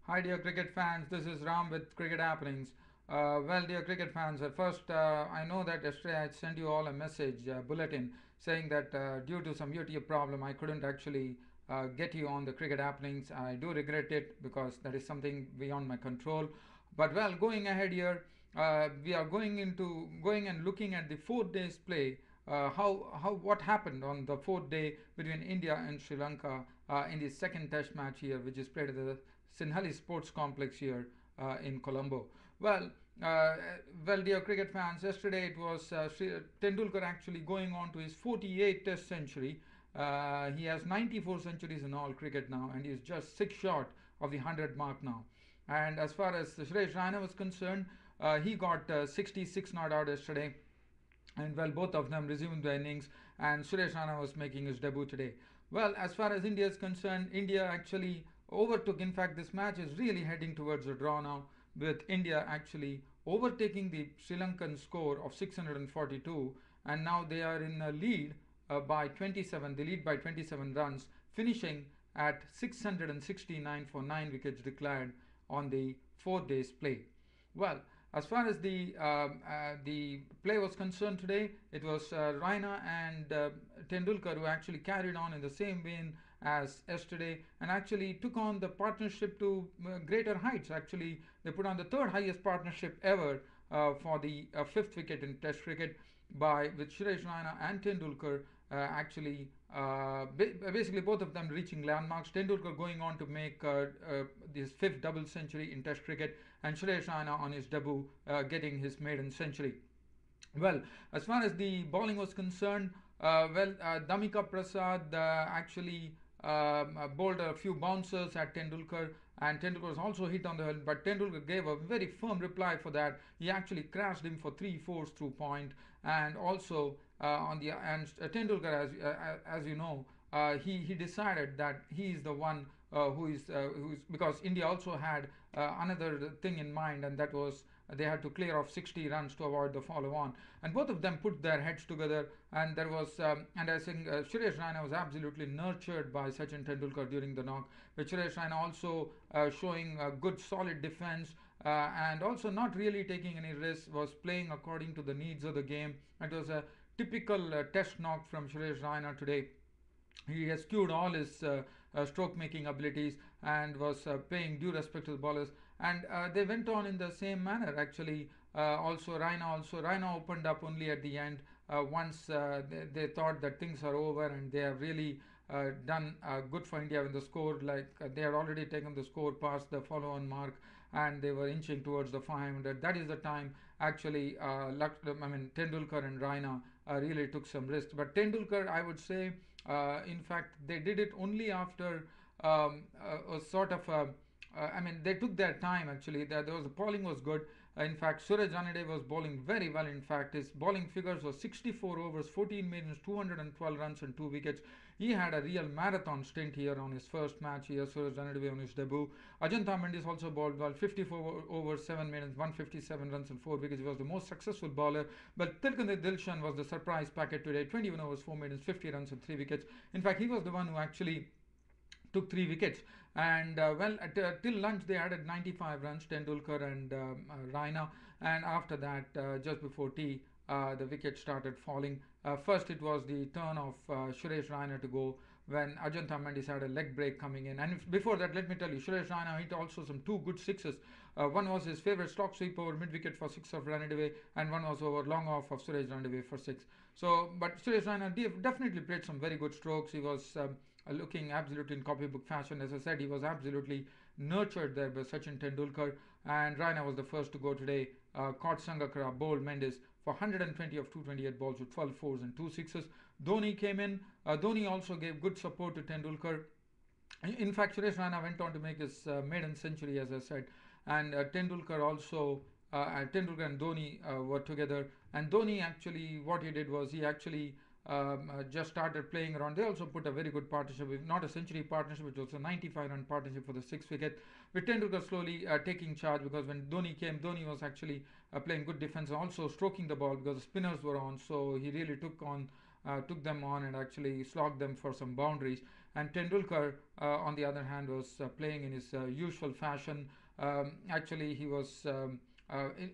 Hi, dear cricket fans. This is Ram with Cricket Happenings. Dear cricket fans, first I know that yesterday I sent you all a message, bulletin, saying that due to some YouTube problem, I couldn't actually get you on the Cricket Happenings. I do regret it because that is something beyond my control. But going ahead here, we are going and looking at the 4 days play. How what happened on the fourth day between India and Sri Lanka in the second Test match here, which is played at the Sinhalli Sports Complex here in Colombo. Well, uh, dear cricket fans, yesterday it was Tendulkar actually going on to his 48th Test century. He has 94 centuries in all cricket now, and he is just 6 short of the 100 mark now. And as far as Suresh Raina was concerned, he got 66 not out yesterday, and both of them resumed the innings, and Suresh Raina was making his debut today. Well, as far as India is concerned, India actually overtook. In fact, this match is really heading towards a draw now, with India actually overtaking the Sri Lankan score of 642, and now they are in a lead by 27. They lead by 27 runs, finishing at 669 for 9 wickets declared on the 4 days play. Well, as far as the play was concerned today, it was Raina and Tendulkar who actually carried on in the same vein as yesterday and actually took on the partnership to greater heights. Actually, they put on the third highest partnership ever for the fifth wicket in Test cricket by with Suresh Raina and Tendulkar actually basically both of them reaching landmarks. Tendulkar going on to make his fifth double century in Test cricket, and Suresh Raina on his debut getting his maiden century. Well, as far as the bowling was concerned, Damika Prasad actually bowled a few bouncers at Tendulkar, and Tendulkar was also hit on the head, but Tendulkar gave a very firm reply for that. He actually crashed him for three fours through point, and also on the and Tendulkar, as you know, he decided that he is the one who's because India also had another thing in mind, and that was they had to clear off 60 runs to avoid the follow on, and both of them put their heads together, and there was and I think Suresh Raina was absolutely nurtured by Sachin Tendulkar during the knock, with Suresh Raina also showing a good solid defense and also not really taking any risks, was playing according to the needs of the game. It was a typical test knock from Suresh Raina today. He eschewed all his stroke making abilities and was paying due respect to the bowlers, and they went on in the same manner actually. Raina opened up only at the end once they thought that things are over, and they have really done good for India when the score, like they had already taken the score past the follow on mark, and they were inching towards the 500. That is the time actually Tendulkar and Raina really took some risks, but Tendulkar, I would say, in fact, they did it only after a sort of they took their time actually. The bowling was good. In fact, Suraj Anade was bowling very well. In fact, his bowling figures were 64 overs, 14 maidens, 212 runs, and 2 wickets. He had a real marathon stint here on his first match here. Suraj Anade on his debut. Ajanta Mendis also bowled well, 54 overs, 7 maidens, 157 runs, and 4 wickets. He was the most successful bowler. But Tilkandit Dilshan was the surprise packet today. 21 overs, 4 maidens, 50 runs, and 3 wickets. In fact, he was the one who actually took 3 wickets, and till lunch they added 95 runs, Tendulkar and Raina, and after that just before tea the wickets started falling. First it was the turn of Suresh Raina to go when Ajanta Mendis had a leg break coming in, and before that, let me tell you, Suresh Raina hit also some two good sixes. One was his favorite stock sweep over mid wicket for 6 of Ranadaway, and one was over long off of Suresh Ranadaway for 6. So but Suresh Raina definitely played some very good strokes. He was looking absolutely in copybook fashion. As I said, he was absolutely nurtured there by Sachin Tendulkar, and Raina was the first to go today. Caught Sangakkara, bowled Mendes for 120 of 228 balls with 12 fours and 2 sixes. Dhoni came in. Dhoni also gave good support to Tendulkar. In fact, Suresh Raina went on to make his maiden century, as I said, and Tendulkar and Dhoni were together. And Dhoni actually, what he did was he actually just started playing around. They also put a very good partnership, with not a century partnership, which was a 95-run partnership for the 6 wicket. With Tendulkar slowly taking charge, because when Dhoni came, Dhoni was actually playing good defense and also stroking the ball because the spinners were on. So he really took them on and actually slogged them for some boundaries. And Tendulkar, on the other hand, was playing in his usual fashion. Actually, he was.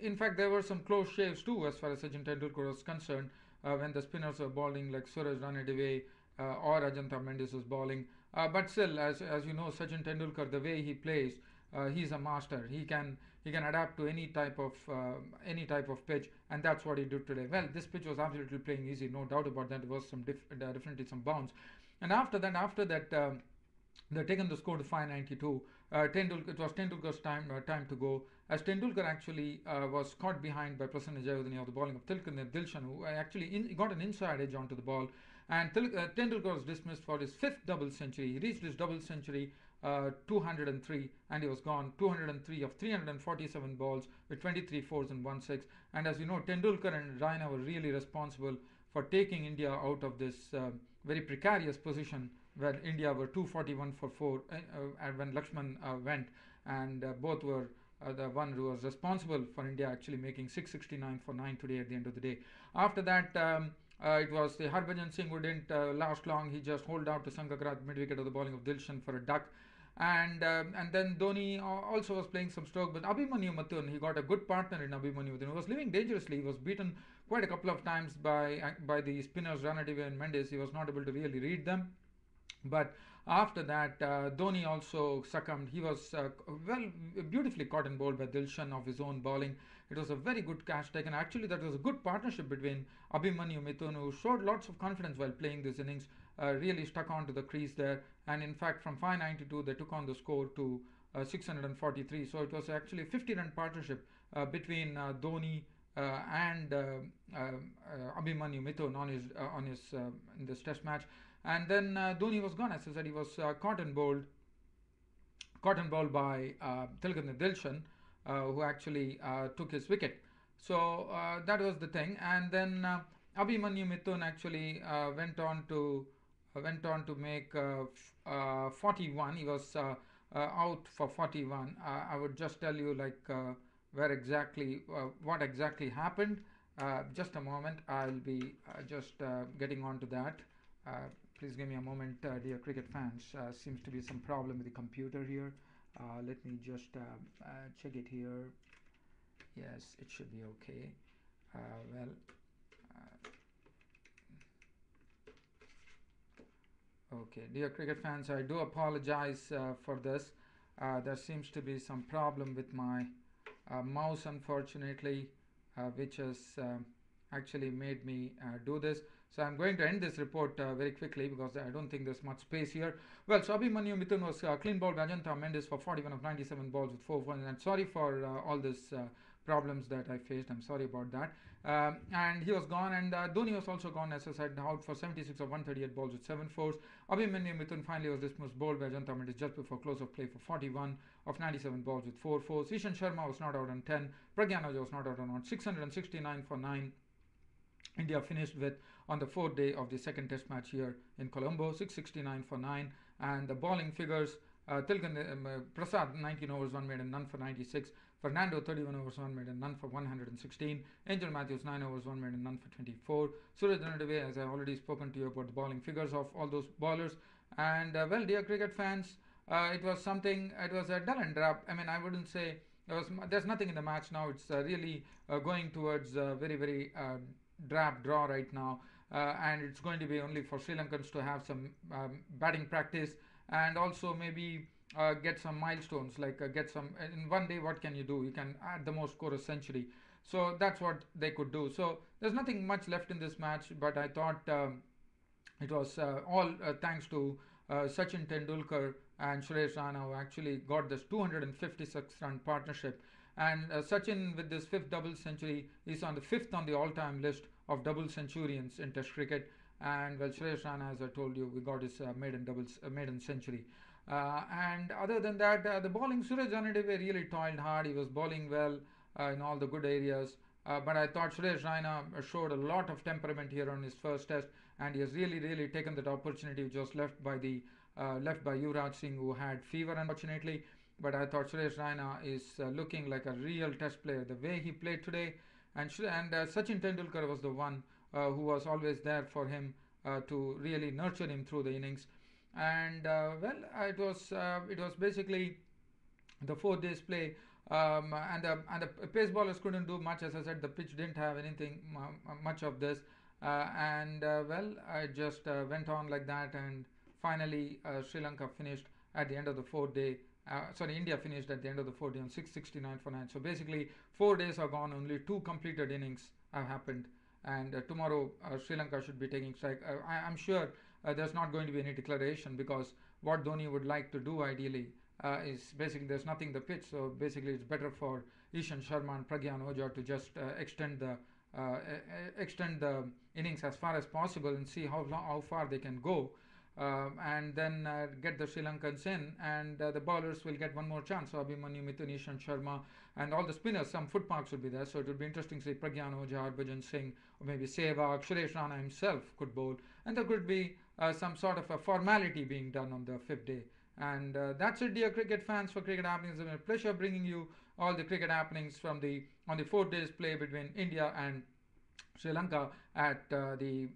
In fact, there were some close shaves too, as far as Sachin Tendulkar was concerned, when the spinners were bowling like Suraj Ranadive or Ajanta Mendis was bowling. But still, as you know, Sachin Tendulkar, the way he plays, he's a master. He can adapt to any type of pitch, and that's what he did today. Well, this pitch was absolutely playing easy, no doubt about that. There was definitely some bounce, and after that, they taken the score to 592. It was Tendulkar's time to go. As Tendulkar actually was caught behind by Prasanna Jayawardene of the bowling of Tilkan Dilshan, who actually got an inside edge onto the ball. And Tendulkar was dismissed for his fifth double century. He reached his double century 203, and he was gone. 203 of 347 balls with 23 fours and 1 6. And as you know, Tendulkar and Raina were really responsible for taking India out of this very precarious position where India were 241 for 4 when Lakshman went, and both were the one who was responsible for India actually making 669 for 9 today at the end of the day. After that, it was the Harbhajan Singh who didn't last long. He just holed out to Sangakkara mid wicket of the bowling of Dilshan for a duck. And then Dhoni also was playing some stroke, but Abhimanyu Mathur, he got a good partner in Abhimanyu Mathur. He was living dangerously. He was beaten quite a couple of times by the spinners Ranadive and Mendes. He was not able to really read them. But after that, Dhoni also succumbed. He was beautifully caught and bowled by Dilshan of his own bowling. It was a very good catch taken. Actually, that was a good partnership between Abhimanyu Mithun, who showed lots of confidence while playing this innings, really stuck onto the crease there. And in fact, from 592, they took on the score to 643. So it was actually a 50-run partnership between Dhoni and Abhimanyu Mithun on his in this Test match. And then Dhoni was gone. As I said, he was caught and bowled by Tilakendra Dilshan, who actually took his wicket. So that was the thing. And then Abhimanyu Mithun actually went on to make 41. He was out for 41. I would just tell you what exactly happened. Just a moment. I'll be just getting on to that. Please give me a moment, dear cricket fans. Seems to be some problem with the computer here. Let me just check it here. Yes, it should be okay. Well, okay, dear cricket fans, I do apologize for this. There seems to be some problem with my mouse, unfortunately, which has actually made me do this. So I'm going to end this report very quickly because I don't think there's much space here. Well, so Abhimanyu Mithun was clean bowled by Ajanta Mendis for 41 of 97 balls with 4 1. And sorry for all these problems that I faced. I'm sorry about that. And he was gone, and Dhoni was also gone, as I said, out for 76 of 138 balls with 7 fours. Abhimanyu Mithun finally was dismissed, bowled by Ajanta Mendis just before close of play for 41 of 97 balls with 4 fours. Ishan Sharma was not out on 10. Pragyan Oja was not out on 669 for 9. India finished with on the fourth day of the second Test match here in Colombo, 669 for 9. And the bowling figures: Prasad 19 overs 1 made and none for 96. Fernando 31 overs 1 made and none for 116. Angel Matthews 9 overs 1 made and none for 24. Suraj Ranadive, as I already spoken to you about the bowling figures of all those bowlers. And well, dear cricket fans, it was something. It was a dull and drab. I mean, I wouldn't say there's nothing in the match now. It's really going towards very drab draw right now, and it's going to be only for Sri Lankans to have some batting practice, and also maybe get some milestones, get some in one day. What can you do? You can at the most score a century. So that's what they could do. So there's nothing much left in this match, but I thought it was all thanks to Sachin Tendulkar and Suresh Raina, who actually got this 256 run partnership. And Sachin, with this fifth double century, is on the fifth on the all-time list of double centurions in Test cricket. And well, Suresh Raina, as I told you, we got his maiden century. And other than that, the bowling, Suraj Ranadive really toiled hard. He was bowling well in all the good areas. But I thought Suresh Raina showed a lot of temperament here on his first Test, and he has really taken that opportunity which was left by Yuvraj Singh, who had fever, unfortunately. But I thought Suresh Raina is looking like a real Test player. The way he played today, and Sachin Tendulkar was the one who was always there for him to really nurture him through the innings. And it was basically the 4 days play, and the pace bowlers couldn't do much. As I said, the pitch didn't have anything much of this, and well, I just went on like that, and finally Sri Lanka finished at the end of the 4 day. Sorry, India finished at the end of the 4 day on 669 for 9. So basically, 4 days are gone. Only two completed innings have happened, and tomorrow Sri Lanka should be taking strike. I'm sure there's not going to be any declaration, because what Dhoni would like to do ideally is basically there's nothing in the pitch, so basically it's better for Ishan Sharma and Pragyan Ojha to just extend the innings as far as possible and see how far they can go, and then get the Sri Lankans in, and the bowlers will get one more chance. So Abhimanyu, Mithun, Ishan Sharma, and all the spinners, some foot marks will be there. So it would be interesting to see Pragyan Ojha, Harbhajan Singh, or maybe Sehwag, Suresh Rana himself could bowl, and there could be some sort of a formality being done on the 5th day. And that's it, dear cricket fans, for Cricket Happenings. It's been a pleasure bringing you all the cricket happenings from the on the 4 days play between India and Sri Lanka at the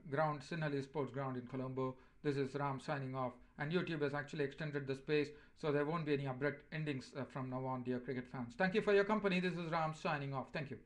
ground, Sinhalese Sports Ground in Colombo. This is Ram signing off, and YouTube has actually extended the space, so there won't be any abrupt endings from now on, dear cricket fans. Thank you for your company. This is Ram signing off. Thank you.